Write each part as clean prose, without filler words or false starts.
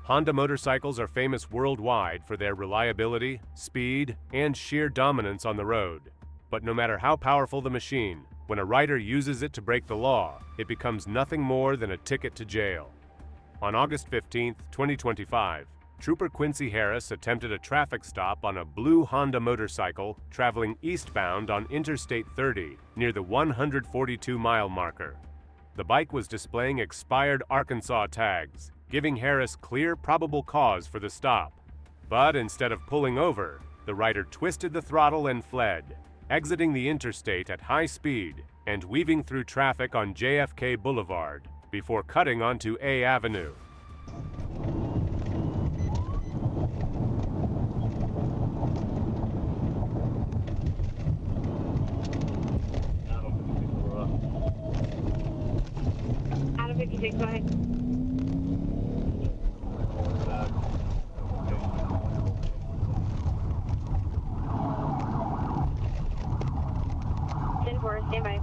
Honda motorcycles are famous worldwide for their reliability, speed, and sheer dominance on the road. But no matter how powerful the machine, when a rider uses it to break the law, it becomes nothing more than a ticket to jail. On August 15, 2025, Trooper Quincy Harris attempted a traffic stop on a blue Honda motorcycle traveling eastbound on Interstate 30 near the 142-mile marker. The bike was displaying expired Arkansas tags, giving Harris clear probable cause for the stop. But instead of pulling over, the rider twisted the throttle and fled, exiting the interstate at high speed and weaving through traffic on JFK Boulevard before cutting onto A Avenue. Out of 56, go ahead. Stand by.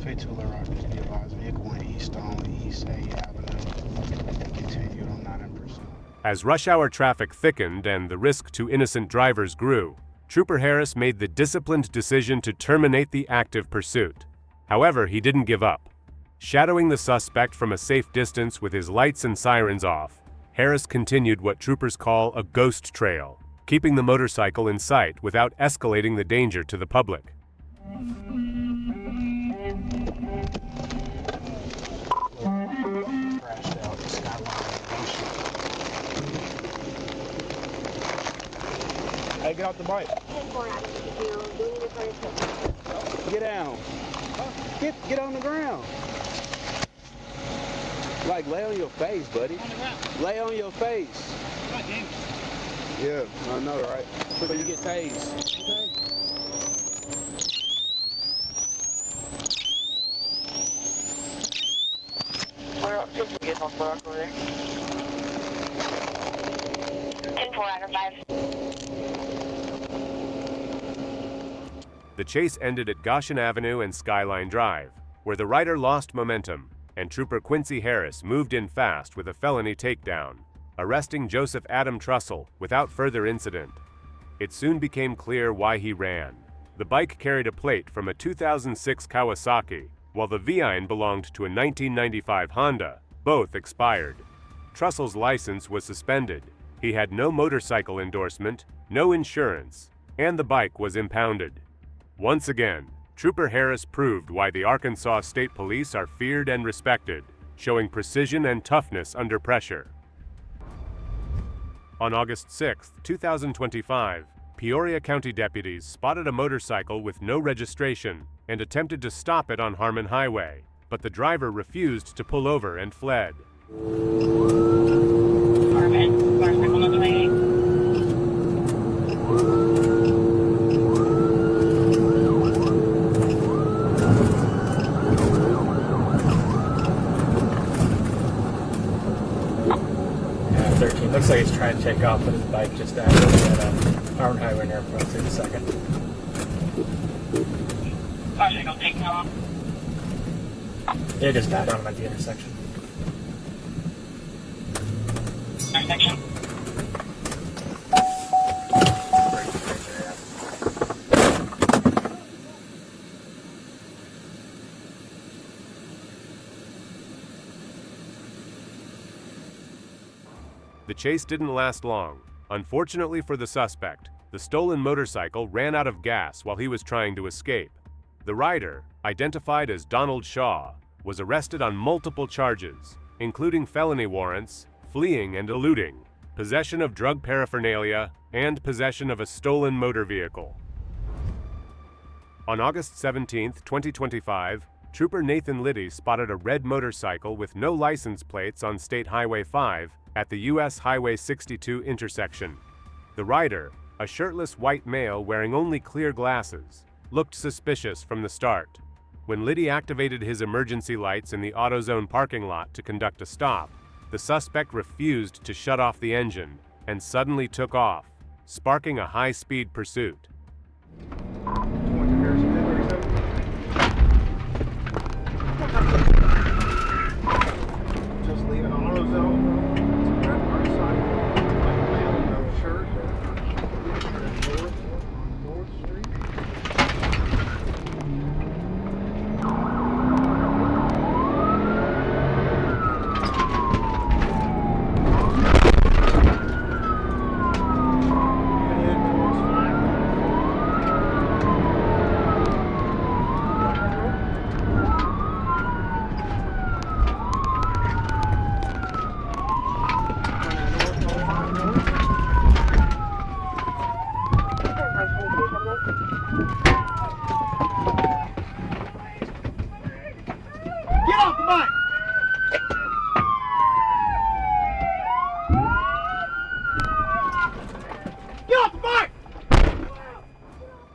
Fatal error, just be advised, vehicle went east on East A Avenue and continued on 9%. As rush hour traffic thickened and the risk to innocent drivers grew, Trooper Harris made the disciplined decision to terminate the active pursuit. However, he didn't give up. Shadowing the suspect from a safe distance with his lights and sirens off, Harris continued what troopers call a ghost trail, keeping the motorcycle in sight without escalating the danger to the public. Hey, get off the bike. Get down. Get on the ground. Like, lay on your face, buddy. Lay on your face. Yeah, I know, right? So you get tased. Okay. We're up to get on block over there. 10-4 out of 5. The chase ended at Goshen Avenue and Skyline Drive, where the rider lost momentum, and Trooper Quincy Harris moved in fast with a felony takedown, arresting Joseph Adam Trussell without further incident. It soon became clear why he ran. The bike carried a plate from a 2006 Kawasaki, while the V9 belonged to a 1995 Honda. Both expired. Trussell's license was suspended. He had no motorcycle endorsement, no insurance, and the bike was impounded. Once again, Trooper Harris proved why the Arkansas State Police are feared and respected, showing precision and toughness under pressure. On August 6, 2025, Peoria County deputies spotted a motorcycle with no registration and attempted to stop it on Harmon Highway, but the driver refused to pull over and fled. Looks like he's trying to take off, but his bike just died at Harmon Highway near front. Take a second. Motorcycle taking off. It just died on him at the intersection. Intersection. The chase didn't last long. Unfortunately for the suspect, the stolen motorcycle ran out of gas while he was trying to escape. The rider, identified as Donald Shaw, was arrested on multiple charges, including felony warrants, fleeing and eluding, possession of drug paraphernalia, and possession of a stolen motor vehicle. On August 17, 2025, Trooper Nathan Liddy spotted a red motorcycle with no license plates on State Highway 5 at the US Highway 62 intersection. The rider, a shirtless white male wearing only clear glasses, looked suspicious from the start. When Liddy activated his emergency lights in the AutoZone parking lot to conduct a stop, the suspect refused to shut off the engine and suddenly took off, sparking a high-speed pursuit. Just leaving AutoZone to grab motorcycle, like man, no shirt, North Street.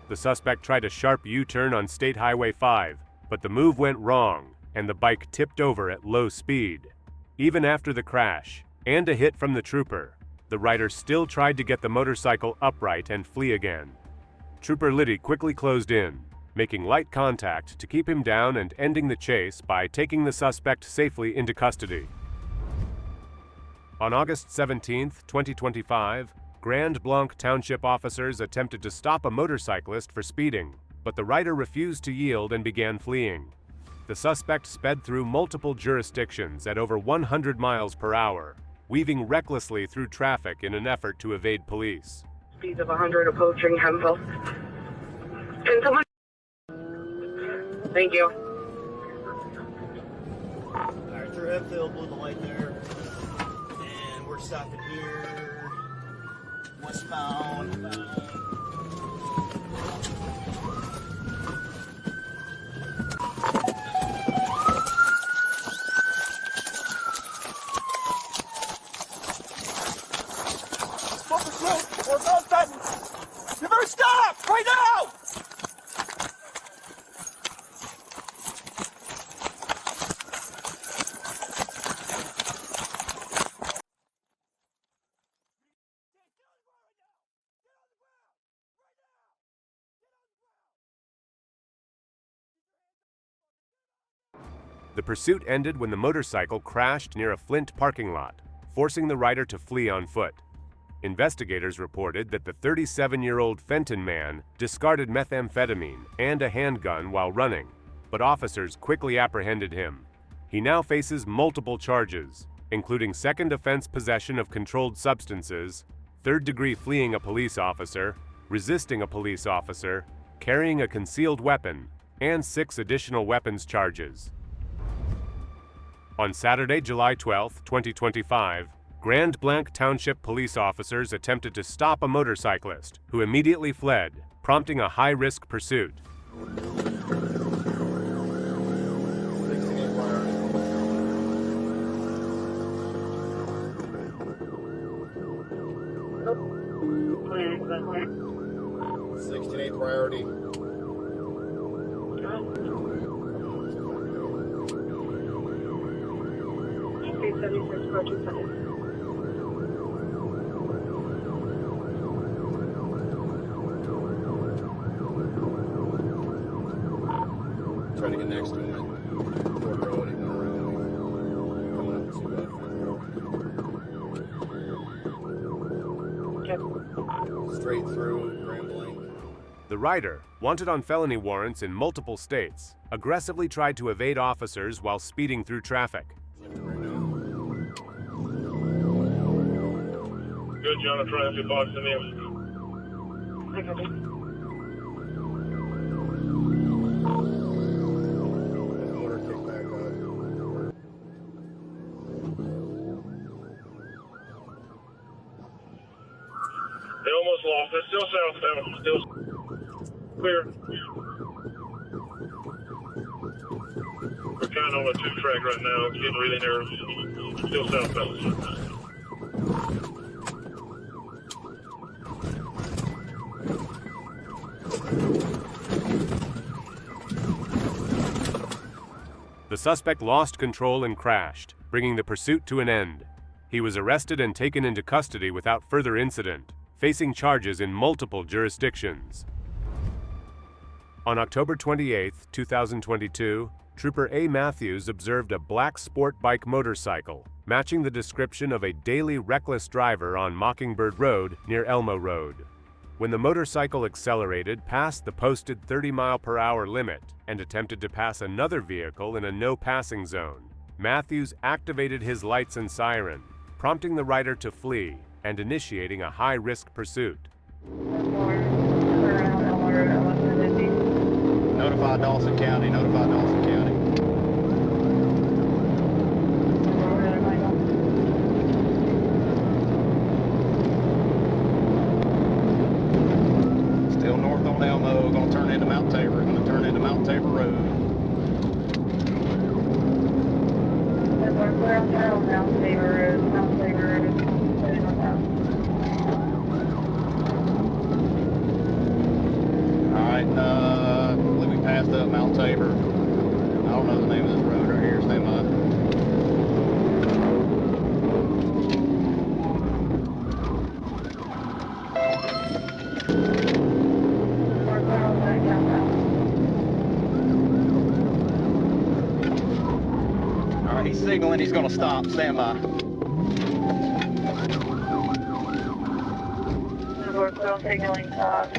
The suspect tried a sharp U-turn on State Highway 5, but the move went wrong, and the bike tipped over at low speed. Even after the crash, and a hit from the trooper, the rider still tried to get the motorcycle upright and flee again. Trooper Liddy quickly closed in, making light contact to keep him down and ending the chase by taking the suspect safely into custody. On August 17, 2025, Grand Blanc Township officers attempted to stop a motorcyclist for speeding, but the rider refused to yield and began fleeing. The suspect sped through multiple jurisdictions at over 100 miles per hour, weaving recklessly through traffic in an effort to evade police. Speeds of 100 approaching Hemphill. Can someone... Thank you. Alright, through Hemphill, blue the light there. And we're stopping here. Westbound. We're both done. You better stop right now! The pursuit ended when the motorcycle crashed near a Flint parking lot, forcing the rider to flee on foot. Investigators reported that the 37-year-old Fenton man discarded methamphetamine and a handgun while running, but officers quickly apprehended him. He now faces multiple charges, including second offense possession of controlled substances, third-degree fleeing a police officer, resisting a police officer, carrying a concealed weapon, and 6 additional weapons charges. On Saturday, July 12, 2025, Grand Blanc Township police officers attempted to stop a motorcyclist, who immediately fled, prompting a high-risk pursuit. Priority. Trying to get next to him. Straight through Grand Blanc. The rider, wanted on felony warrants in multiple states, aggressively tried to evade officers while speeding through traffic. Good, John. I'm trying to box him in. Motor kick back up. They almost lost. They're still southbound. Still clear. We're kind of on a 2-track right now. It's getting really narrow. Still southbound. The suspect lost control and crashed, bringing the pursuit to an end. He was arrested and taken into custody without further incident, facing charges in multiple jurisdictions. On October 28, 2022, Trooper A. Mathews observed a black sport bike motorcycle, matching the description of a daily reckless driver on Mockingbird Road near Elmo Road. When the motorcycle accelerated past the posted 30-mile-per-hour limit and attempted to pass another vehicle in a no-passing zone, Mathews activated his lights and siren, prompting the rider to flee and initiating a high-risk pursuit. Notify Dawson County, notify Dawson County. Still north on Elmo, gonna turn into Mount Tabor, gonna turn into Mount Tabor Road. Mount Tabor Road, Mount Tabor Road. Alright, I believe we passed up Mount Tabor. I don't know the name of this road right here, stand by. Alright, he's signaling, he's gonna stop, stand by. Signaling stop.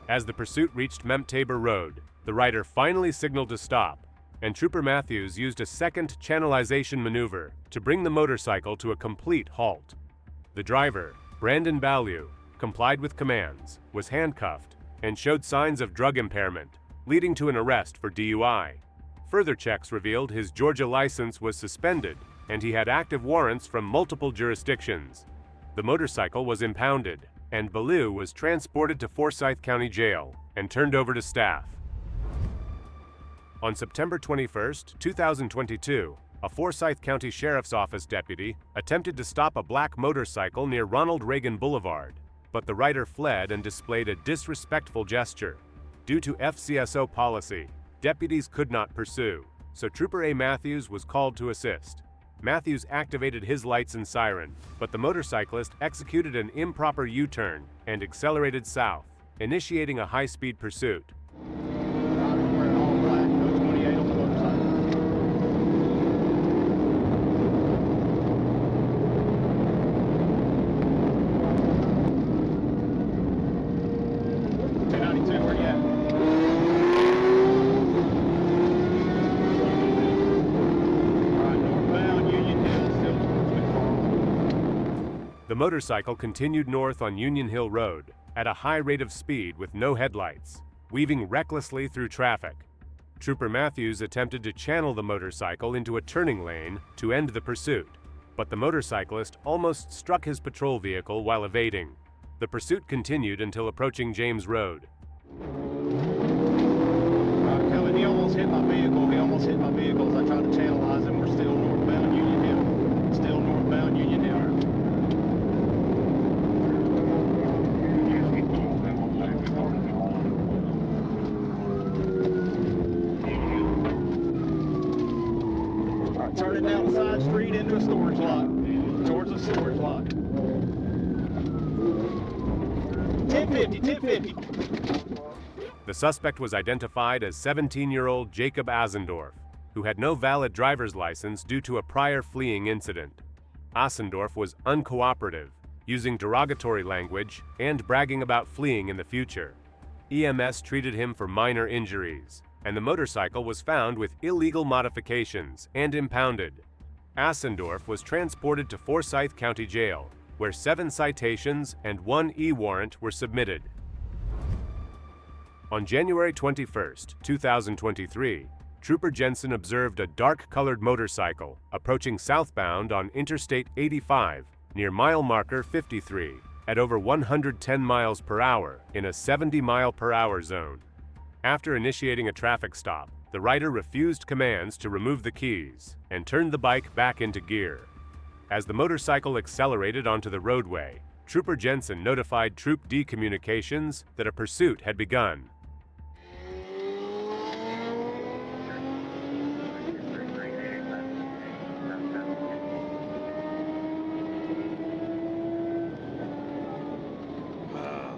As the pursuit reached Mount Tabor Road, the rider finally signaled to stop, and Trooper Mathews used a second channelization maneuver to bring the motorcycle to a complete halt. The driver, Brandon Ballew, complied with commands, was handcuffed, and showed signs of drug impairment, leading to an arrest for DUI. Further checks revealed his Georgia license was suspended, and he had active warrants from multiple jurisdictions. The motorcycle was impounded, and Ballew was transported to Forsyth County Jail and turned over to staff. On September 21, 2022, a Forsyth County Sheriff's Office deputy attempted to stop a black motorcycle near Ronald Reagan Boulevard, but the rider fled and displayed a disrespectful gesture. Due to FCSO policy, deputies could not pursue, so Trooper A. Mathews was called to assist. Mathews activated his lights and siren, but the motorcyclist executed an improper U-turn and accelerated south, initiating a high-speed pursuit. Wearing all black, no 28 on the motorcycle. Where you at? The motorcycle continued north on Union Hill Road at a high rate of speed with no headlights, weaving recklessly through traffic. Trooper Mathews attempted to channel the motorcycle into a turning lane to end the pursuit, but the motorcyclist almost struck his patrol vehicle while evading. The pursuit continued until approaching James Road. He almost hit my vehicle. He almost hit my vehicle as I tried to channelize him. We're still northbound Union Hill. Still northbound Union Hill. Turning down the side street into a storage lot, towards a storage lot. 1050, 1050. The suspect was identified as 17-year-old Jacob Asendorf, who had no valid driver's license due to a prior fleeing incident. Asendorf was uncooperative, using derogatory language and bragging about fleeing in the future. EMS treated him for minor injuries, and the motorcycle was found with illegal modifications and impounded. Asendorf was transported to Forsyth County Jail, where 7 citations and 1 e-warrant were submitted. On January 21, 2023, Trooper Jensen observed a dark-colored motorcycle approaching southbound on Interstate 85 near mile marker 53 at over 110 miles per hour in a 70-mile-per-hour zone. After initiating a traffic stop, the rider refused commands to remove the keys and turned the bike back into gear. As the motorcycle accelerated onto the roadway, Trooper Jensen notified Troop D Communications that a pursuit had begun.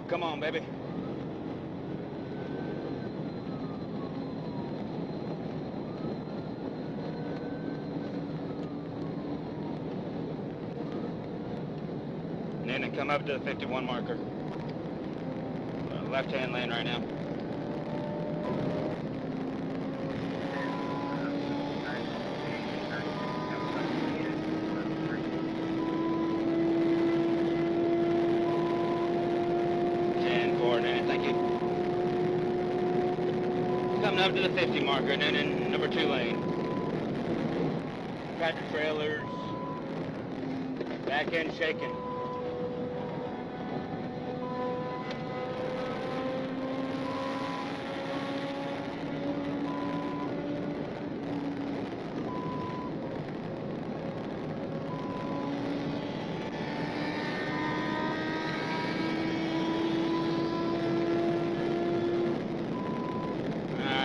Come on, baby. And then come up to the 51 marker. Left-hand lane right now. Thank you. Coming up to the 50 marker and then in number 2 lane. Tractor trailers. Back end shaking.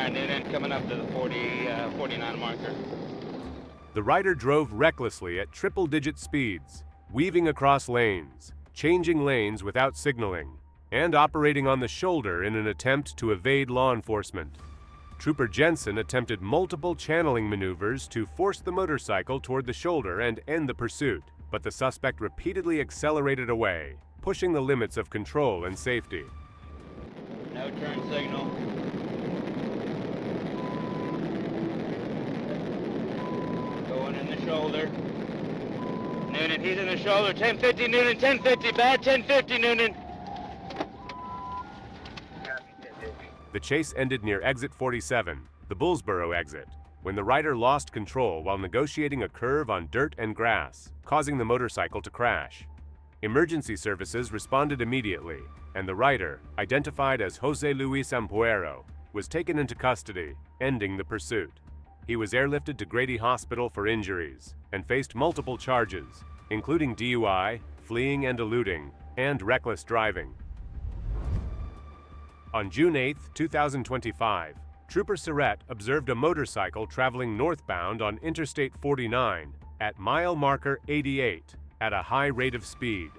And then coming up to the 49 marker. The rider drove recklessly at triple-digit speeds, weaving across lanes, changing lanes without signaling, and operating on the shoulder in an attempt to evade law enforcement. Trooper Jensen attempted multiple channeling maneuvers to force the motorcycle toward the shoulder and end the pursuit, but the suspect repeatedly accelerated away, pushing the limits of control and safety. No turn signal. Going in the shoulder. Noonan, he's in the shoulder. 1050 Noonan, 1050, bad 1050 Noonan. The chase ended near exit 47, the Bullsboro exit, when the rider lost control while negotiating a curve on dirt and grass, causing the motorcycle to crash. Emergency services responded immediately, and the rider, identified as Jose Luis Ampuero, was taken into custody, ending the pursuit. He was airlifted to Grady Hospital for injuries and faced multiple charges, including DUI, fleeing and eluding, and reckless driving. On June 8, 2025, Trooper Surrett observed a motorcycle traveling northbound on Interstate 49 at mile marker 88 at a high rate of speed.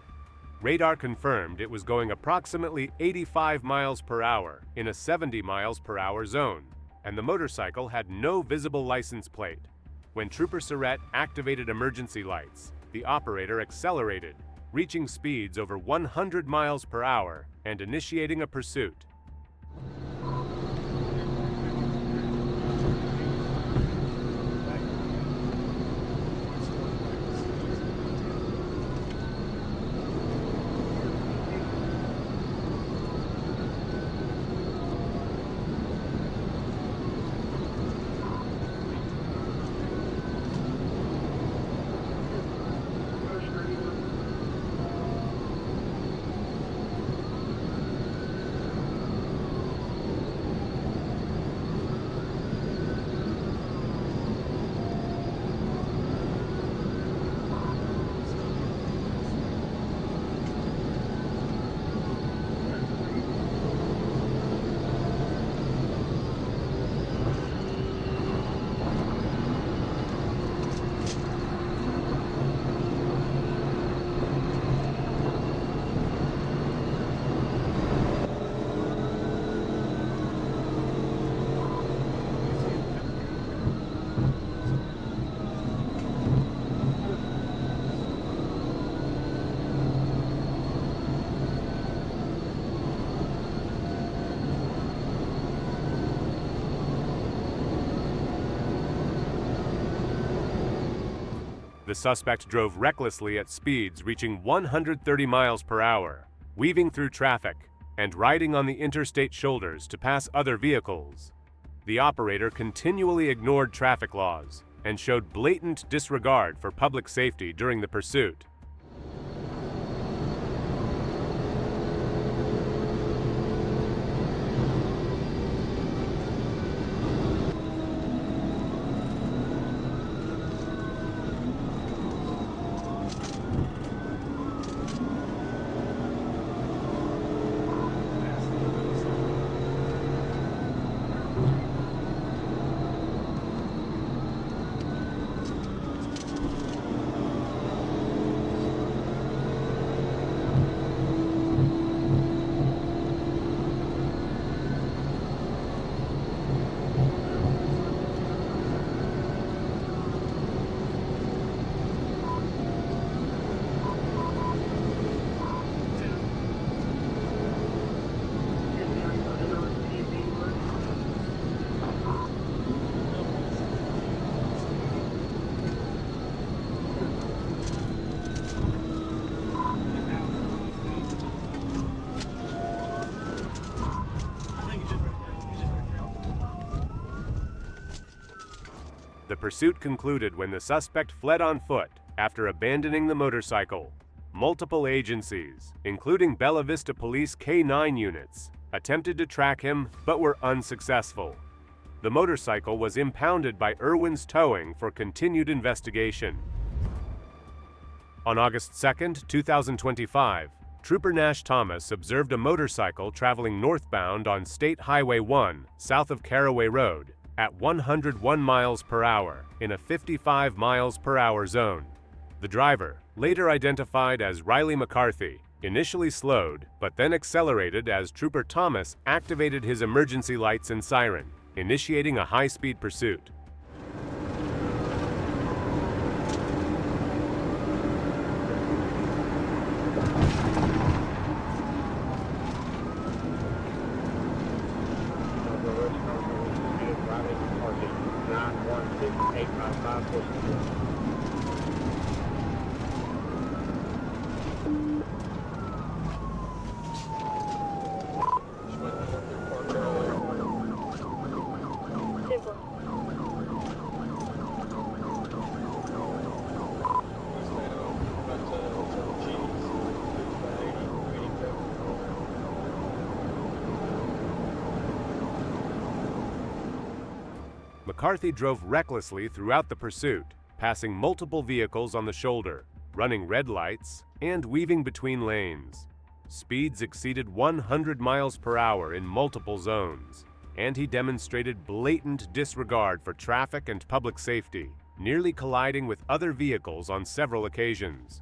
Radar confirmed it was going approximately 85 miles per hour in a 70 miles per hour zone, and the motorcycle had no visible license plate. When Trooper Surrett activated emergency lights, the operator accelerated, reaching speeds over 100 miles per hour and initiating a pursuit. The suspect drove recklessly at speeds reaching 130 miles per hour, weaving through traffic and riding on the interstate shoulders to pass other vehicles. The operator continually ignored traffic laws and showed blatant disregard for public safety during the pursuit. The pursuit concluded when the suspect fled on foot after abandoning the motorcycle. Multiple agencies, including Bella Vista Police K-9 units, attempted to track him but were unsuccessful. The motorcycle was impounded by Irwin's Towing for continued investigation. On August 2, 2025, Trooper Nash Thomas observed a motorcycle traveling northbound on State Highway 1 south of Caraway Road at 101 miles per hour in a 55 miles per hour zone. The driver, later identified as Riley McCarthy, initially slowed but then accelerated as Trooper Thomas activated his emergency lights and siren, initiating a high-speed pursuit. McCarthy drove recklessly throughout the pursuit, passing multiple vehicles on the shoulder, running red lights, and weaving between lanes. Speeds exceeded 100 miles per hour in multiple zones, and he demonstrated blatant disregard for traffic and public safety, nearly colliding with other vehicles on several occasions.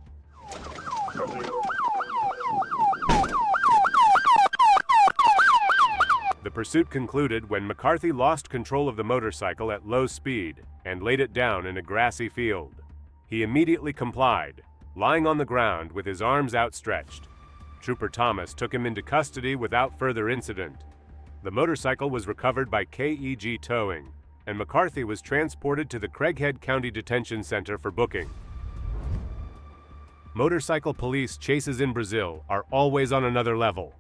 The pursuit concluded when McCarthy lost control of the motorcycle at low speed and laid it down in a grassy field. He immediately complied, lying on the ground with his arms outstretched. Trooper Thomas took him into custody without further incident. The motorcycle was recovered by KEG Towing, and McCarthy was transported to the Craighead County Detention Center for booking. Motorcycle police chases in Brazil are always on another level.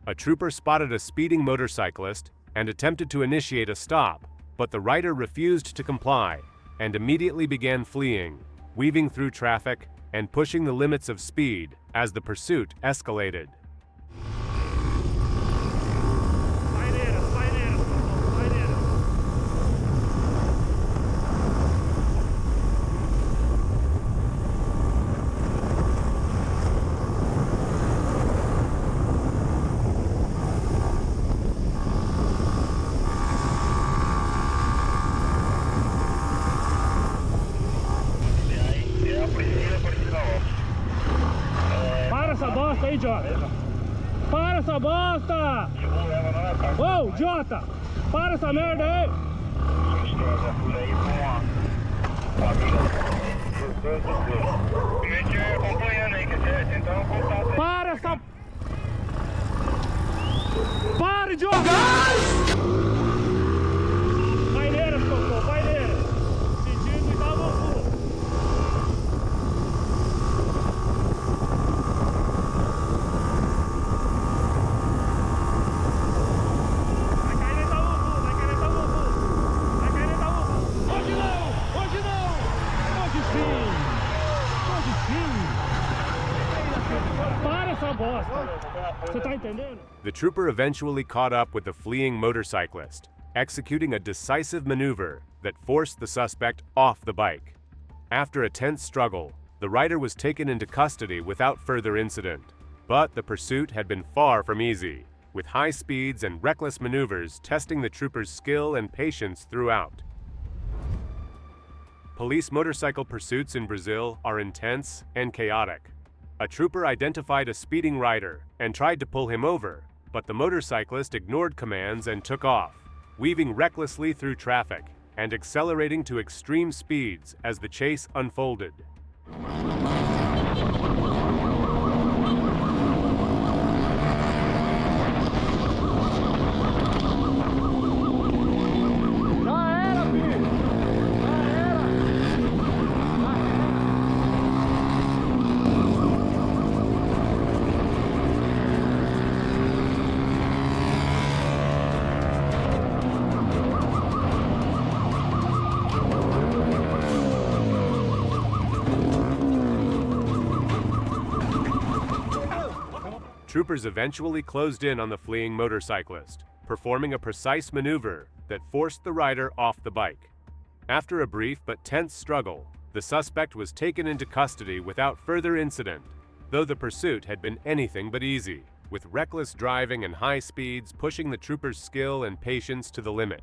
A trooper spotted a speeding motorcyclist and attempted to initiate a stop, but the rider refused to comply and immediately began fleeing, weaving through traffic and pushing the limits of speed as the pursuit escalated. Idiota! Para essa bosta! Ô, idiota! Para essa merda aí! Para essa... Para, idiota! Vai nele, Cocô, vai nele! Sentindo e dá o cu! The trooper eventually caught up with the fleeing motorcyclist, executing a decisive maneuver that forced the suspect off the bike. After a tense struggle, the rider was taken into custody without further incident. But the pursuit had been far from easy, with high speeds and reckless maneuvers testing the trooper's skill and patience throughout. Police motorcycle pursuits in Brazil are intense and chaotic. A trooper identified a speeding rider and tried to pull him over, but the motorcyclist ignored commands and took off, weaving recklessly through traffic and accelerating to extreme speeds as the chase unfolded. troopers eventually closed in on the fleeing motorcyclist, performing a precise maneuver that forced the rider off the bike. After a brief but tense struggle, the suspect was taken into custody without further incident, though the pursuit had been anything but easy, with reckless driving and high speeds pushing the troopers' skill and patience to the limit.